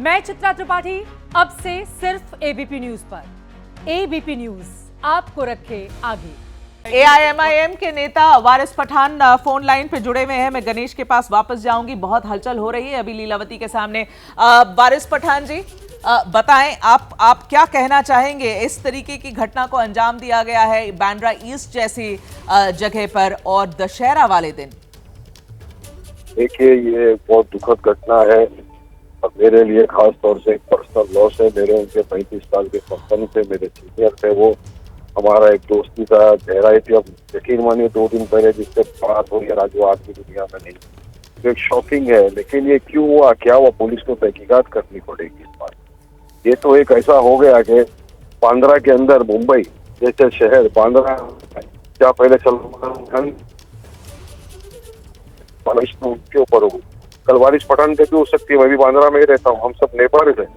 मैं चित्रा त्रिपाठी, अब से सिर्फ एबीपी न्यूज पर। एबीपी न्यूज आपको रखे आगे। एआईएमआईएम के नेता वारिस पठान फोन लाइन पे जुड़े हुए हैं। मैं गणेश के पास वापस जाऊंगी, बहुत हलचल हो रही है अभी लीलावती के सामने। वारिस पठान जी, बताएं आप क्या कहना चाहेंगे। इस तरीके की घटना को अंजाम दिया गया है बांद्रा ईस्ट जैसी जगह पर और दशहरा वाले दिन। देखिए, ये बहुत दुखद घटना है और मेरे लिए खास तौर से एक पर्सनल लॉस है। मेरे उनके 35 साल के संबंध थे, मेरे सीनियर थे वो। हमारा एक दोस्ती का गहराई थी। अब यकीन मानिए 2 दिन पहले जिससे बात हुई है राजू आज की दुनिया में नहीं, तो एक शॉकिंग है। लेकिन ये क्यों हुआ, क्या हुआ, पुलिस को तहकीकात करनी पड़ेगी इस बात। ये तो एक ऐसा हो गया कि बांद्रा के अंदर मुंबई जैसे शहर, बांद्रा क्या पहले सलमान खान के ऊपर हो गई, कल वारिस पठान पे भी हो सकती है। मैं भी बांद्रा में ही रहता हूँ, हम सब नेबर्स हैं।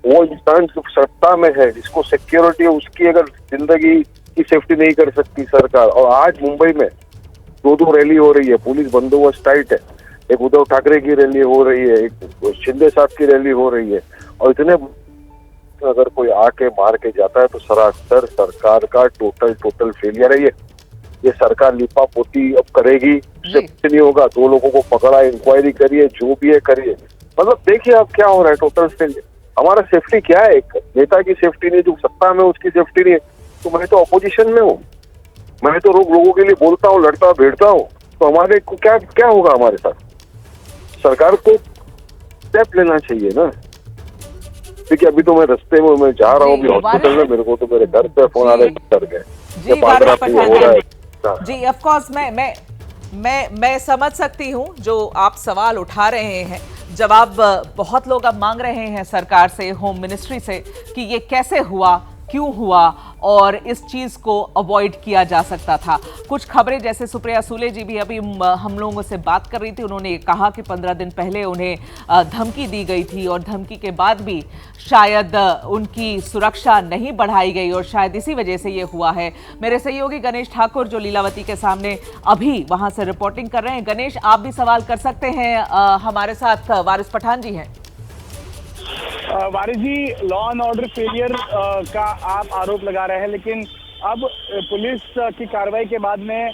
वो इंसान सत्ता में है जिसको सिक्योरिटी है, उसकी अगर जिंदगी की सेफ्टी नहीं कर सकती सरकार। और आज मुंबई में 2 रैली हो रही है, पुलिस बंदोबस्त टाइट है। एक उद्धव ठाकरे की रैली हो रही है, एक शिंदे साहब की रैली हो रही है। और इतने अगर कोई आके मार के जाता है तो सरासर सरकार का टोटल फेलियर है। ये सरकार लिपा पोती अब करेगी, उससे कुछ नहीं होगा। 2 लोगों को पकड़ा, इंक्वायरी करिए, जो भी है करिए। मतलब देखिए अब क्या हो रहा है, टोटल फेलियर। हमारा सेफ्टी क्या है, एक नेता की सेफ्टी नहीं, जो सत्ता में उसकी सेफ्टी नहीं है। तो मैं तो अपोजिशन में हूँ, मैं तो लोगों के लिए बोलता हूँ, लड़ता भिड़ता हूँ। तो हमारे को क्या होगा हमारे साथ। सरकार को स्टेप लेना चाहिए ना। देखिए अभी तो मैं रास्ते में मैं जा रहा हूँ हॉस्पिटल में, मेरे को तो मेरे घर पे फोन आ रहे डर गए जी। ऑफ कोर्स मैं समझ सकती हूँ जो आप सवाल उठा रहे हैं। जवाब बहुत लोग अब मांग रहे हैं सरकार से, होम मिनिस्ट्री से, कि ये कैसे हुआ, क्यों हुआ और इस चीज़ को अवॉइड किया जा सकता था। कुछ खबरें, जैसे सुप्रिया सूले जी भी अभी हम लोगों से बात कर रही थी, उन्होंने कहा कि 15 दिन पहले उन्हें धमकी दी गई थी और धमकी के बाद भी शायद उनकी सुरक्षा नहीं बढ़ाई गई और शायद इसी वजह से ये हुआ है। मेरे सहयोगी गणेश ठाकुर जो लीलावती के सामने अभी वहां से रिपोर्टिंग कर रहे हैं। गणेश, आप भी सवाल कर सकते हैं। हमारे साथ वारिस पठान जी हैं। वारिस जी, लॉ एंड ऑर्डर फेलियर का आप आरोप लगा रहे हैं, लेकिन अब पुलिस की कार्रवाई के बाद में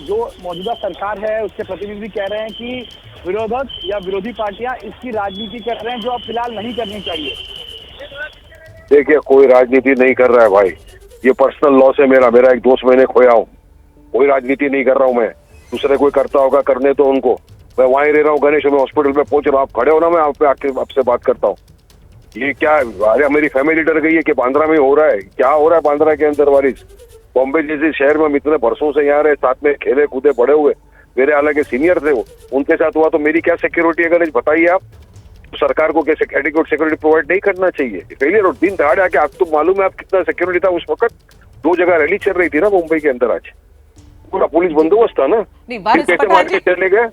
जो मौजूदा सरकार है उसके प्रतिनिधि कह रहे हैं कि विरोधक या विरोधी पार्टियां इसकी राजनीति कर रहे हैं, जो अब फिलहाल नहीं करनी चाहिए। देखिए, कोई राजनीति नहीं कर रहा है भाई, ये पर्सनल लॉस है मेरा एक दोस्त मैंने खोया हूँ। कोई राजनीति नहीं कर रहा हूँ मैं। दूसरे कोई करता होगा, करने तो उनको। मैं वहीं रह रहा हूँ गणेश, मैं हॉस्पिटल में पहुंच रहा हूँ, आप खड़े हो ना, मैं आपसे बात करता हूँ। ये क्या, अरे मेरी फैमिली डर गई है कि बांद्रा में हो रहा है। क्या हो रहा है बांद्रा के अंदर वारिस? बॉम्बे जैसे शहर में हम इतने बरसों से यहाँ रहे, साथ में खेले कूदे बड़े हुए। मेरे हालांकि सीनियर थे वो, उनके साथ हुआ तो मेरी क्या सिक्योरिटी है गणेश, बताइए आप। तो सरकार को कैसे एडिक्वेट सिक्योरिटी प्रोवाइड नहीं करना चाहिए? फेलियर। और दिन दहाड़े आके, आपको तो मालूम है आप कितना सिक्योरिटी था उस वक्त। 2 जगह रैली चल रही थी ना मुंबई के अंदर, आज पूरा पुलिस बंदोबस्त था ना। कैसे मार के चले गए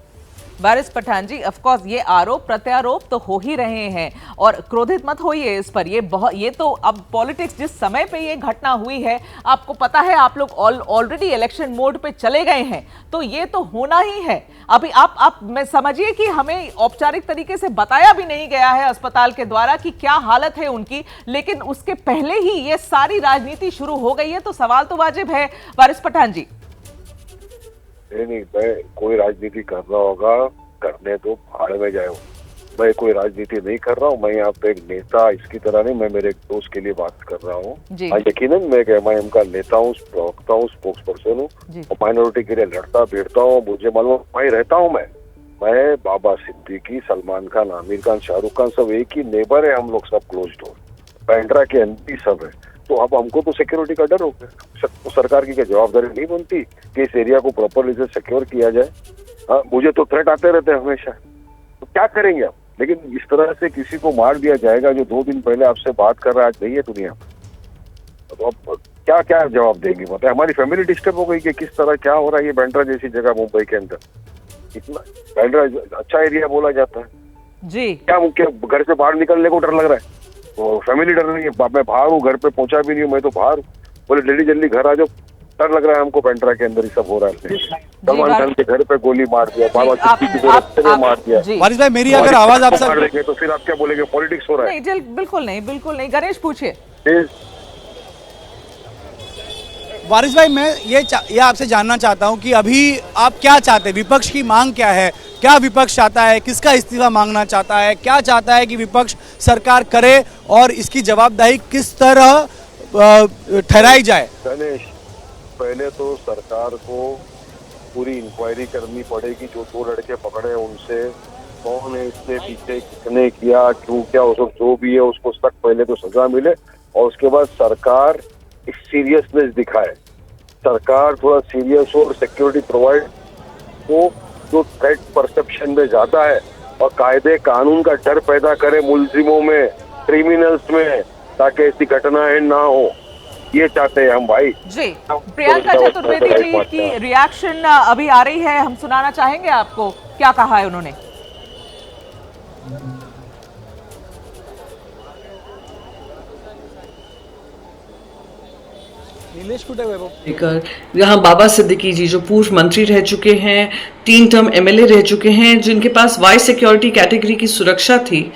वारिस पठान जी? ऑफ कोर्स ये आरोप प्रत्यारोप तो हो ही रहे हैं और क्रोधित मत होइए इस पर। ये तो अब पॉलिटिक्स, जिस समय पे ये घटना हुई है, आपको पता है आप लोग ऑलरेडी इलेक्शन मोड पे चले गए हैं, तो ये तो होना ही है। अभी आप मैं समझिए कि हमें औपचारिक तरीके से बताया भी नहीं गया है अस्पताल के द्वारा कि क्या हालत है उनकी, लेकिन उसके पहले ही ये सारी राजनीति शुरू हो गई है, तो सवाल तो वाजिब है वारिस पठान जी। नहीं, मैं कोई राजनीति कर रहा होगा, करने दो, भाड़ में जाए। मैं कोई राजनीति नहीं कर रहा हूँ। मैं यहाँ पे एक नेता इसकी तरह नहीं, मैं मेरे एक दोस्त के लिए बात कर रहा हूँ। यकीनन मैं एमआईएम का नेता हूँ, प्रवक्ता हूँ, स्पोक्स पर्सन हूँ और माइनॉरिटी के लिए लड़ता भिड़ता हूँ। मुझे मालूम, वहीं रहता हूँ मैं। बाबा सिद्दीकी, सलमान खान, आमिर खान, शाहरुख खान सब एक ही नेबर है, हम लोग सब क्लोज डोर। बांद्रा के अंदर ही सब है। तो अब हमको तो सिक्योरिटी का डर हो गया। तो सरकार की क्या जवाबदारी नहीं बनती कि इस एरिया को प्रॉपरली से सिक्योर किया जाए? मुझे तो थ्रेट आते रहते हैं हमेशा, तो क्या करेंगे आप? लेकिन इस तरह से किसी को मार दिया जाएगा जो 2 दिन पहले आपसे बात कर रहा है, आज नहीं है दुनिया में, तो अब क्या जवाब देंगे? बताए, हमारी फैमिली डिस्टर्ब हो गई कि किस तरह क्या हो रहा है। ये बांद्रा जैसी जगह मुंबई के अंदर, इतना बांद्रा अच्छा एरिया बोला जाता है जी। क्या घर से बाहर निकलने को डर लग रहा है? तो फैमिली डर रही है। मैं बाहर हूँ, घर पे पहुंचा भी नहीं हूँ, मैं तो बाहर हूँ। बोले डैडी जल्दी घर आ जाओ। डर लग रहा है हमको पेंड्रा के अंदर ही सब हो रहा है। सलमान खान के घर पे गोली मार दिया, बाबा सिद्दीकी को रास्ते में मार दिया। वारिस भाई मेरी अगर आवाज आप मार देंगे तो फिर आप क्या बोलेंगे, पॉलिटिक्स हो रहा है? नहीं, बिल्कुल नहीं, बिल्कुल नहीं। गणेश पूछिए। वारिस भाई मैं ये आपसे जानना चाहता हूं कि अभी आप क्या चाहते हैं, विपक्ष की मांग क्या है, क्या विपक्ष चाहता है, किसका इस्तीफा मांगना चाहता है, क्या चाहता है कि विपक्ष सरकार करे और इसकी जवाबदेही किस तरह ठहराई जाए? गणेश, पहले तो सरकार को पूरी इंक्वायरी करनी पड़ेगी, जो 2 लड़के पकड़े उनसे कौन है, इसने पीछे किसने किया, क्यों किया, उसको जो भी है उसको तक पहले तो सजा मिले और उसके बाद सरकार सीरियसनेस दिखाए। सरकार थोड़ा सीरियस हो और सिक्योरिटी प्रोवाइड हो, जो थ्रेट परसेप्शन में ज्यादा है, और कायदे कानून का डर पैदा करे मुलजिमों में, क्रिमिनल्स में, ताकि ऐसी घटनाएं ना हो। ये चाहते हैं हम भाई जी। प्रियंका चतुर्वेदी जी की रिएक्शन अभी आ रही है, हम सुनाना चाहेंगे आपको, क्या कहा है उन्होंने। लेकर यहाँ बाबा सिद्दीकी जी जो पूर्व मंत्री रह चुके हैं, 3 टर्म एमएलए रह चुके हैं, जिनके पास वाइस सिक्योरिटी कैटेगरी की सुरक्षा थी,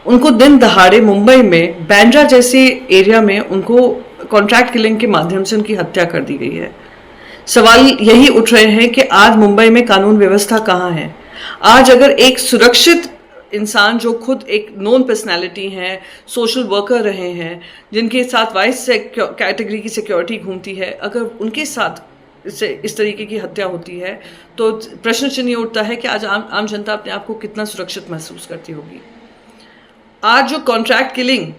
उनको दिन दहाड़े मुंबई में बांद्रा जैसे एरिया में उनको कॉन्ट्रैक्ट किलिंग के माध्यम से उनकी हत्या कर दी गई है। सवाल यही उठ रहे हैं कि आज मुंबई में कानून व्यवस्था कहाँ है? आज अगर एक सुरक्षित इंसान जो खुद एक नोन पर्सनैलिटी हैं, सोशल वर्कर रहे हैं, जिनके साथ वाइस कैटेगरी की सिक्योरिटी घूमती है, अगर उनके साथ इस तरीके की हत्या होती है तो प्रश्न चिन्ह उठता है कि आज आम जनता अपने आप को कितना सुरक्षित महसूस करती होगी। आज जो कॉन्ट्रैक्ट किलिंग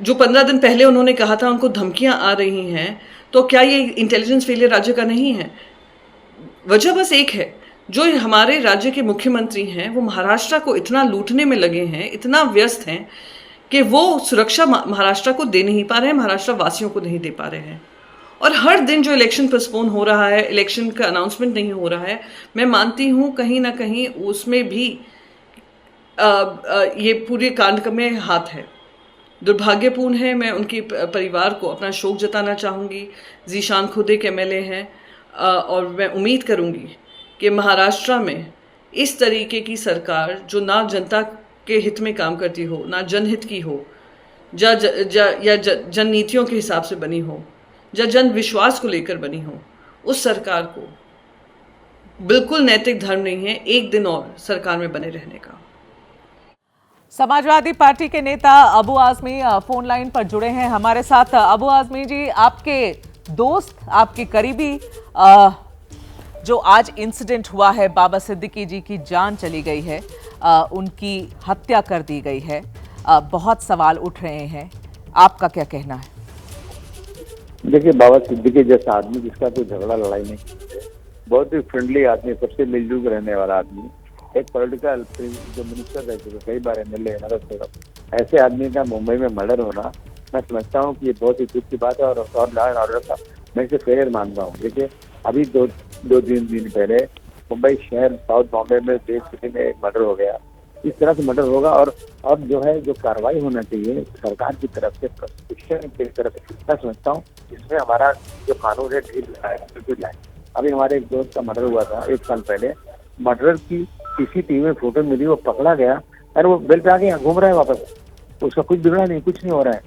जो 15 दिन पहले उन्होंने कहा था उनको धमकियां आ रही हैं, तो क्या ये इंटेलिजेंस फेलियर राज्य का नहीं है? वजह बस एक है, जो हमारे राज्य के मुख्यमंत्री हैं वो महाराष्ट्र को इतना लूटने में लगे हैं, इतना व्यस्त हैं कि वो सुरक्षा महाराष्ट्र को दे नहीं पा रहे हैं, महाराष्ट्र वासियों को नहीं दे पा रहे हैं। और हर दिन जो इलेक्शन पोस्टपोन हो रहा है, इलेक्शन का अनाउंसमेंट नहीं हो रहा है, मैं मानती हूँ कहीं ना कहीं उसमें भी ये पूरे कांड में हाथ है। दुर्भाग्यपूर्ण है। मैं उनके परिवार को अपना शोक जताना चाहूँगी। जीशान खुद एक एमएलए हैं और मैं उम्मीद करूँगी कि महाराष्ट्र में इस तरीके की सरकार जो ना जनता के हित में काम करती हो, ना जनहित की हो, या जन नीतियों के हिसाब से बनी हो, या जन विश्वास को लेकर बनी हो, उस सरकार को बिल्कुल नैतिक धर्म नहीं है एक दिन और सरकार में बने रहने का। समाजवादी पार्टी के नेता अबू आजमी फोन लाइन पर जुड़े हैं हमारे साथ। अबू आजमी जी, आपके दोस्त, आपके करीबी, जो आज इंसिडेंट हुआ है, बाबा सिद्दीकी जी की जान चली गई है, उनकी हत्या कर दी गई है, बहुत सवाल उठ रहे हैं, आपका क्या कहना है? देखिए, बाबा सिद्दीकी जैसा आदमी जिसका कोई झगड़ा लड़ाई नहीं है, बहुत ही फ्रेंडली आदमी, सबसे मिलजुल रहने वाला आदमी, एक पॉलिटिकल जो मिनिस्टर रह चुके, कई बार एमएलए है, ऐसे आदमी का मुंबई में मर्डर होना, मैं समझता हूँ कि ये बहुत ही दुख की बात है। और लॉ एंड ऑर्डर का मैं इसे फेलियर मानता हूँ। देखिए, अभी दो दिन पहले मुंबई शहर साउथ बॉम्बे में देश सिटी में एक मर्डर हो गया। इस तरह से मर्डर होगा और अब जो है जो कार्रवाई होना चाहिए सरकार की तरफ से, प्रशिक्षण की तरफ से, मैं समझता हूँ इसमें हमारा जो कानून है ढील है। अभी हमारे एक दोस्त का मर्डर हुआ था 1 साल पहले, मर्डर की सीसीटीवी में फोटो मिली, वो पकड़ा गया और वो बेल पे आके यहाँ घूम रहा है वापस, उसका कुछ बिगड़ा नहीं, कुछ नहीं हो रहा है।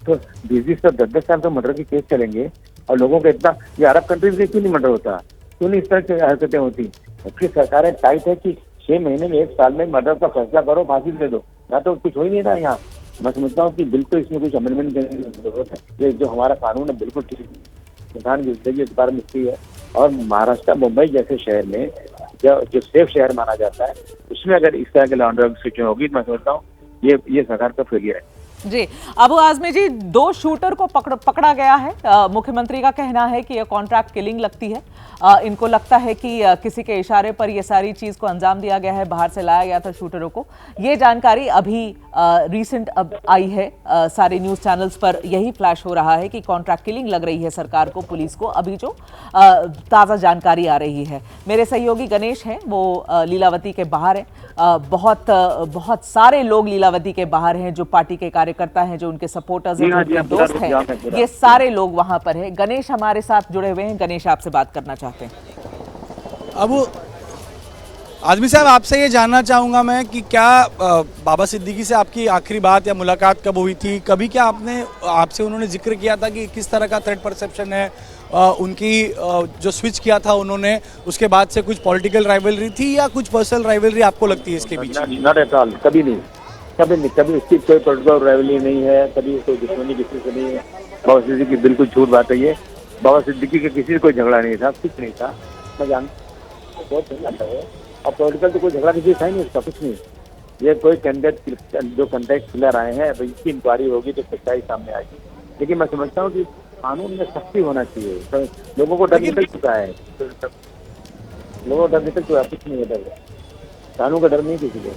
तो 20 से 10 साल तो मर्डर की केस चलेंगे और लोगों को इतना, ये अरब कंट्रीज में क्यों नहीं मर्डर होता, क्यों नहीं इस तरह की हरकतें होती? उसकी सरकारें टाइट है कि 6 महीने में 1 साल में मर्डर का फैसला करो, फांसी दे दो, ना तो कुछ हो ही नहीं रहा यहाँ। मैं समझता हूँ कि बिल्कुल इसमें कुछ अमेंडमेंट करने की जरूरत है। ये जो हमारा कानून है बिल्कुल ठीक, इंसान की जिंदगी इस बार मुक्ति है। और महाराष्ट्र, मुंबई जैसे शहर में जो सेफ शहर माना जाता है, उसमें अगर इस तरह के लॉ एंड ऑर्डर की सिचुएशन होगी, मैं समझता हूँ ये सरकार का फेलियर है। जी, अबू आजमी जी, 2 शूटर को पकड़ा गया है। मुख्यमंत्री का कहना है कि यह कॉन्ट्रैक्ट किलिंग लगती है। इनको लगता है कि किसी के इशारे पर यह सारी चीज को अंजाम दिया गया है, बाहर से लाया गया था शूटरों को। ये जानकारी अभी रिसेंट अब आई है, सारे न्यूज चैनल्स पर यही फ्लैश हो रहा है कि कॉन्ट्रैक्ट किलिंग लग रही है सरकार को, पुलिस को। अभी जो ताज़ा जानकारी आ रही है, मेरे सहयोगी गणेश हैं, वो लीलावती के बाहर हैं। बहुत सारे लोग लीलावती के बाहर हैं जो पार्टी के कार्यकर्ता हैं, जो उनके सपोर्टर्स हैं, जी जो हाँ, उनके जी हाँ, पूरा दोस्त इंतजाम है, हैं, पूरा। ये सारे लोग वहां पर हैं। गणेश हमारे साथ जुड़े हुए हैं। गणेश, आपसे बात करना चाहते हैं। अब आजमी साहब, आपसे ये जानना चाहूँगा मैं कि क्या बाबा सिद्दीकी से आपकी आखिरी बात या मुलाकात कब हुई थी? कभी क्या आपसे उन्होंने जिक्र किया था कि किस तरह का थ्रेट परसेप्शन है उनकी? जो स्विच किया था उन्होंने, उसके बाद से कुछ पॉलिटिकल राइवलरी थी या कुछ पर्सनल राइवलरी आपको लगती है इसके पीछे? नॉट एट ऑल, कभी नहीं, कभी उसकी कोई पॉलिटिकल राइवलरी नहीं है, कभी कोई दुश्मनी किसी से नहीं है। बाबा सिद्दीकी की बिल्कुल झूठ बात है ये। बाबा सिद्दीकी के किसी से कोई झगड़ा नहीं था, कुछ नहीं था। मैं जानता बहुत झगड़ा था वो, और पॉलिटिकल तो कोई झगड़ा किसी था ही नहीं, उसका कुछ नहीं। ये कोई कैंडिडेट जो कंटेक्ट किलर आए हैं, अब इनकी इंक्वायरी होगी तो सच्चाई सामने आएगी। लेकिन मैं समझता हूँ कि कानून में सख्ती होना चाहिए। तो लोगों को डर निकल चुका है, लोगों को डर निकल चुका है, कुछ नहीं है डर, कानून का डर नहीं किसी को।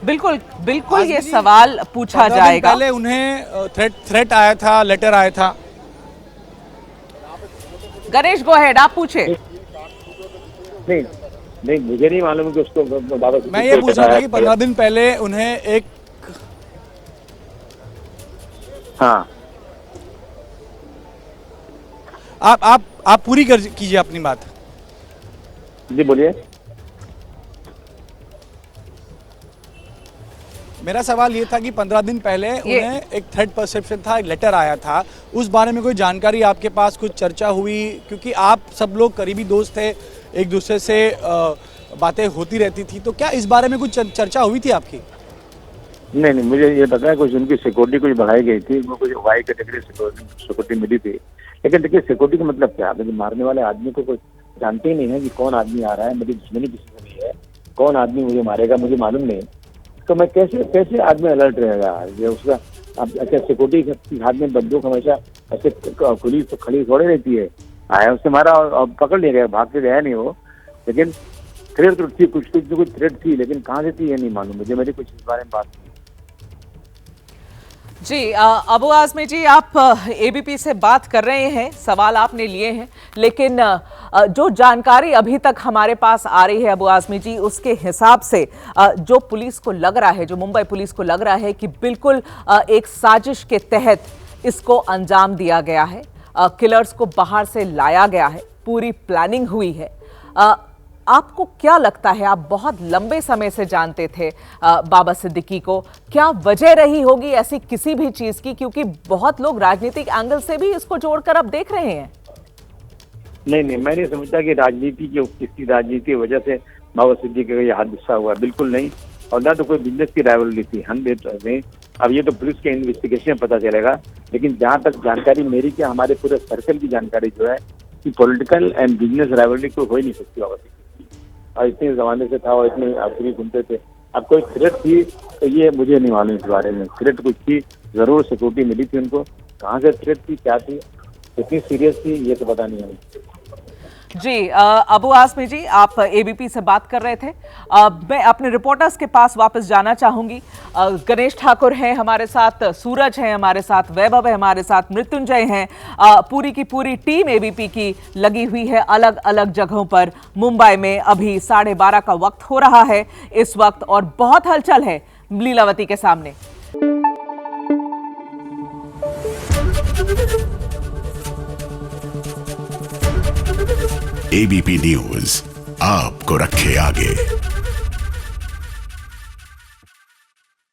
बिल्कुल बिल्कुल, ये सवाल पूछा जाएगा। पहले उन्हें थ्रेट आया था, लेटर आया था। गणेश, गो अहेड, आप पूछे। नहीं, मुझे नहीं मालूम कि उसको बाबा। मैं ये पूछ रहा था कि 15 दिन पहले उन्हें एक, हाँ, आप पूरी कीजिए अपनी बात। जी बोलिए। मेरा सवाल ये था कि 15 दिन पहले उन्हें एक थ्रेट परसेप्शन था, एक लेटर आया था, उस बारे में कोई जानकारी आपके पास, कुछ चर्चा हुई? क्योंकि आप सब लोग करीबी दोस्त थे, एक दूसरे से बातें होती रहती थी, तो क्या इस बारे में कुछ चर्चा हुई थी आपकी? नहीं, मुझे ये पता है कुछ उनकी सिक्योरिटी कुछ बढ़ाई गई थी, वो कुछ वाई कैटेगरी सिक्योरिटी मिली थी। लेकिन देखिए, सिक्योरिटी का मतलब क्या है? मारने वाले आदमी को कोई जानते ही नहीं है कि कौन आदमी आ रहा है, मेरी दुश्मनी किसी से नहीं है, कौन आदमी मुझे मारेगा मुझे मालूम नहीं। तो मैं कैसे आदमी अलर्ट रहेगा? ये उसका अच्छा, सिक्योरिटी के हाथ में बंदूक हमेशा ऐसे खुली तो खड़ी थोड़ी रहती है। आया, उससे मारा और पकड़ लिया गया, भाग के गया नहीं वो। लेकिन थ्रेट तो थी, कुछ थ्रेट थी, लेकिन कहाँ से थी ये नहीं मालूम मुझे, मेरी कुछ इस बारे में बात नहीं। जी, अबू आजमी जी, आप एबीपी से बात कर रहे हैं, सवाल आपने लिए हैं, लेकिन जो जानकारी अभी तक हमारे पास आ रही है अबू आजमी जी, उसके हिसाब से जो पुलिस को लग रहा है, जो मुंबई पुलिस को लग रहा है कि बिल्कुल एक साजिश के तहत इसको अंजाम दिया गया है, किलर्स को बाहर से लाया गया है, पूरी प्लानिंग हुई है। आपको क्या लगता है, आप बहुत लंबे समय से जानते थे बाबा सिद्दीकी को, क्या वजह रही होगी ऐसी किसी भी चीज की? क्योंकि बहुत लोग राजनीतिक एंगल से भी इसको जोड़कर अब देख रहे हैं। नहीं, मैं नहीं समझता कि किसी राजनीति की वजह से बाबा सिद्दीकी का ये हादसा हुआ, बिल्कुल नहीं। और ना तो कोई बिजनेस की राइवलरी थी, हम नहीं। अब ये तो पुलिस के इन्वेस्टिगेशन में पता चलेगा, लेकिन जहाँ तक जानकारी मेरी, क्या हमारे पूरे सर्कल की जानकारी जो है कि पॉलिटिकल एंड बिजनेस राइवलरी कोई हो ही नहीं सकती बाबा सिद्दीकी, और इतने जमाने से था और इतने आखिरी घूमते थे। अब कोई थ्रेट थी तो ये मुझे नहीं मालूम इस बारे में। थ्रेट कुछ थी जरूर, सिक्योरिटी मिली थी उनको, कहाँ से थ्रेट थी, क्या थी, कितनी सीरियस थी, ये तो पता नहीं है। जी, अबू आजमी जी, आप एबीपी से बात कर रहे थे। मैं अपने रिपोर्टर्स के पास वापस जाना चाहूंगी। गणेश ठाकुर हैं हमारे साथ, सूरज हैं हमारे साथ, वैभव है हमारे साथ, मृत्युंजय हैं। पूरी की पूरी टीम एबीपी की लगी हुई है अलग अलग जगहों पर मुंबई में। अभी 12:30 का वक्त हो रहा है इस वक्त, और बहुत हलचल है लीलावती के सामने। एबीपी न्यूज आपको रखे आगे।